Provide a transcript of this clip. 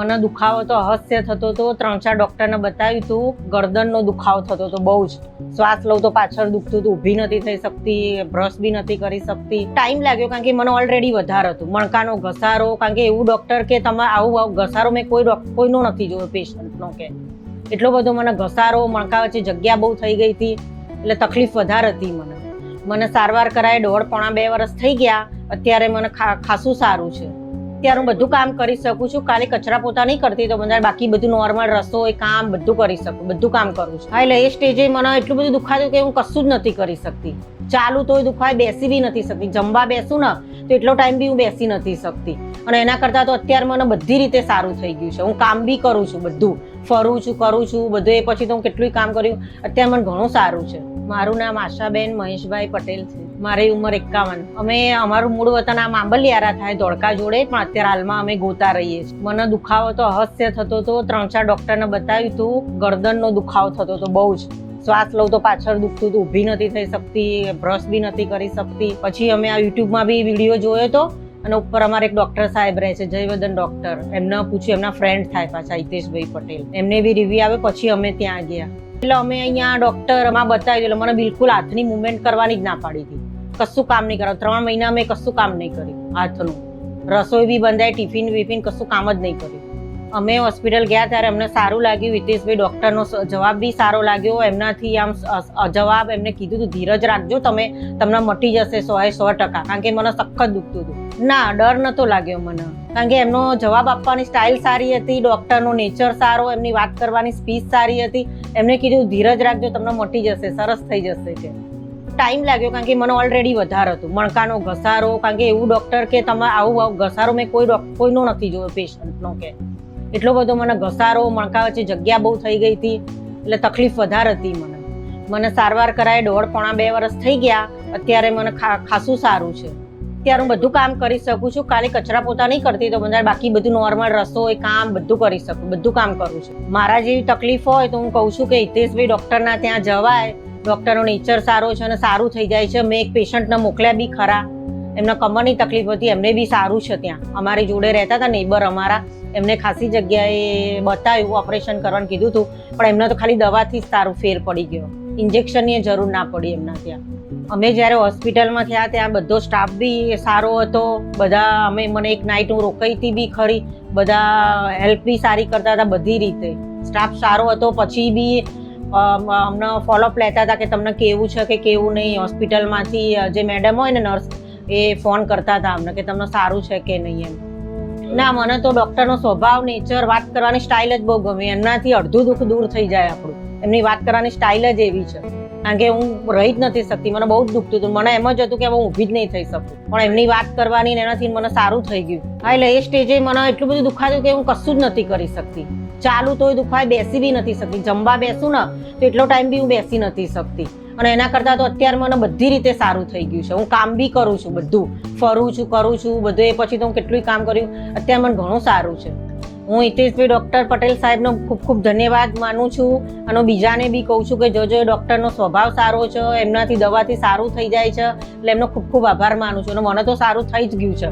મને દુખાવો તો અહસ્ય થતો હતો. 3-4 ડૉક્ટરને બતાવ્યું હતું. ગરદનનો દુખાવો થતો હતો બહુ જ. શ્વાસ લઉં તો પાછળ દુખતું હતું, ઊભી નથી થઈ શકતી, બ્રશ બી નથી કરી શકતી. ટાઈમ લાગ્યો કારણ કે મને ઓલરેડી વધારે હતું. મણકાનો ઘસારો, કારણ કે એવું ડૉક્ટર કે તમે આવું ઘસારો મેં કોઈનો નથી જોયો પેશન્ટનો, કે એટલો બધો મને ઘસારો, મણકા વચ્ચે જગ્યા બહુ થઈ ગઈ હતી, એટલે તકલીફ વધારે હતી મને સારવાર કરાય 1.5-2 વર્ષ થઈ ગયા. અત્યારે મને ખાસું સારું છે. અત્યારે હું બધું કામ કરી શકું છું. ખાલી કચરા પોતા નહીં કરતી તો બધા બાકી બધું નોર્મલ રસોઈ કામ બધું કરી શકું, બધું કામ કરું છું. હા, એટલે એ સ્ટેજે મને એટલું બધું દુખાતું કે હું કશું જ નથી કરી શકતી. ચાલુ તોય દુખાય, બેસી બી નથી શકતી. જમવા બેસું ને તો એટલો ટાઈમ બી હું બેસી નથી શકતી. અને એના કરતાં તો અત્યારે મને બધી રીતે સારું થઈ ગયું છે. હું કામ બી કરું છું, બધું ફરું છું, કરું છું બધું. એ પછી તો હું કેટલું કામ કર્યું. અત્યારે મને ઘણું સારું છે. મારું નામ આશાબેન મહેશભાઈ પટેલ છે. મારી ઉંમર 51. અમારું મૂળ વતન આ માંબલિયારા થાય, ધોળકા જોડે, પણ અત્યારે હાલમાં અમે ગોતા રહીએ છીએ. મને દુખાવો તો અહસ્ય થતો હતો. 3-4 ડૉક્ટરને બતાવ્યું હતું. ગરદનનો દુખાવો થતો હતો બહુ જ. શ્વાસ લઉં તો પાછળ દુખતું હતું, ઊભી નથી થઈ શકતી, બ્રશ બી નથી કરી શકતી. પછી અમે આ યુટ્યુબમાં બી વિડીયો જોયો હતો, અને ઉપર અમારે એક ડૉક્ટર સાહેબ રહે છે, જયવર્ધન ડૉક્ટર. એમને પૂછ્યું, એમના ફ્રેન્ડ થાય પાછા, હિતેશભાઈ પટેલ. એમને બી રિવ્યુ આવે, પછી અમે ત્યાં ગયા. એટલે અમે અહીંયા ડૉક્ટરમાં બતાવ્યું. એટલે મને બિલકુલ હાથની મૂવમેન્ટ કરવાની જ ના પાડી હતી. કશું કામ નહીં કરાવ. 3 મહિના મેં કશું કામ નહીં કર્યું હાથનું. રસોઈ બી બંધાય, ટિફિન વિફિન કશું કામ જ નહીં કર્યું. અમે હોસ્પિટલ ગયા ત્યારે અમને સારું લાગ્યું. હિતેશભાઈ ડૉક્ટરનો જવાબ બી સારો લાગ્યો. એમનાથી આમ જવાબ એમને કીધું હતું, ધીરજ રાખજો, તમને મટી જશે 100%. કારણ કે મને સખત દુખતું હતું. ના, ડર નહોતો લાગ્યો મને, કારણ કે એમનો જવાબ આપવાની સ્ટાઇલ સારી હતી, ડૉક્ટરનો નેચર સારો, એમની વાત કરવાની સ્પીચ સારી હતી. એમને કીધું ધીરજ રાખજો, તમને મટી જશે, સરસ થઈ જશે. કે ટાઈમ લાગ્યો કારણ કે મને ઓલરેડી વધારે હતું. મણકાનો ઘસારો, કારણ કે એવું ડૉક્ટર કે તમે આવું ઘસારો મેં કોઈનો નથી જોયો પેશન્ટનો, કે એટલો બધો મને ઘસારો, મણકા વચ્ચે જગ્યા બહુ થઈ ગઈ હતી, એટલે તકલીફ વધારે હતી મને સારવાર કરાય 1.5-2 વર્ષ થઈ ગયા. અત્યારે મને ખાસું સારું છે. અત્યારે હું બધું કામ કરી શકું છું. ખાલી કચરા પોતા નહીં કરતી તો બધા બાકી બધું નોર્મલ રસોઈ કામ બધું કરી શકું, બધું કામ કરું છું. મારા જેવી તકલીફ હોય તો હું કહું છું કે હિતેશભાઈ ડૉક્ટરના ત્યાં જવાય. ડૉક્ટરનો નેચર સારો છે અને સારું થઈ જાય છે. મેં એક પેશન્ટને મોકલ્યા બી ખરા. એમને કમરની તકલીફ હતી, એમને બી સારું છે. ત્યાં અમારી જોડે રહેતા હતા નેબર અમારા, એમને ખાસી જગ્યાએ બતાવ્યું, ઓપરેશન કરવાનું કીધું હતું, પણ એમને તો ખાલી દવાથી જ સારું ફેર પડી ગયો. ઇન્જેક્શનની જરૂર ના પડી એમના ત્યાં. અમે જ્યારે હોસ્પિટલમાં થયા ત્યાં બધો સ્ટાફ બી સારો હતો. બધા મને એક નાઇટ હું રોકાઈ હતી બી ખરી. બધા હેલ્પ બી સારી કરતા હતા, બધી રીતે સ્ટાફ સારો હતો. પછી બી અમને ફોલોઅપ લેતા હતા કે તમને કેવું છે કે કેવું નહીં. હોસ્પિટલમાંથી જે મેડમ હોય ને, નર્સ, એ ફોન કરતા હતા અમને કે તમને સારું છે કે નહીં એમ. ના, મને તો ડૉક્ટરનો સ્વભાવ, નેચર, વાત કરવાની સ્ટાઇલ જ બહુ ગમે. એમનાથી અડધું દુઃખ દૂર થઈ જાય આપણું. એમની વાત કરવાની સ્ટાઇલ જ એવી છે. કારણ કે હું રહી જ નથી શકતી. મને બહુ જ દુખતું હતું. મને એમ જ હતું કે હવે હું ઊભી જ નહીં થઈ શકું. પણ એમની વાત કરવાની ને એનાથી મને સારું થઈ ગયું. હા, એટલે એ સ્ટેજે મને એટલું બધું દુખાતું કે હું કશું જ નથી કરી શકતી. ચાલુ તોય દુખાય, બેસી બી નથી શકતી. જમવા બેસું ને તો એટલો ટાઈમ બી હું બેસી નથી શકતી. અને એના કરતાં તો અત્યારે મને બધી રીતે સારું થઈ ગયું છે. હું કામ બી કરું છું, બધું ફરું છું, કરું છું બધું. એ પછી તો હું કેટલું કામ કર્યું. અત્યારે મને ઘણું સારું છે. હું હિતેશભાઈ ડૉક્ટર પટેલ સાહેબનો ખૂબ ખૂબ ધન્યવાદ માનું છું. અને બીજાને બી કહું છું કે જો ડૉક્ટરનો સ્વભાવ સારો છે, એમનાથી દવાથી સારું થઈ જાય છે, એટલે એમનો ખૂબ ખૂબ આભાર માનું છું. અને મને તો સારું થઈ જ ગયું છે.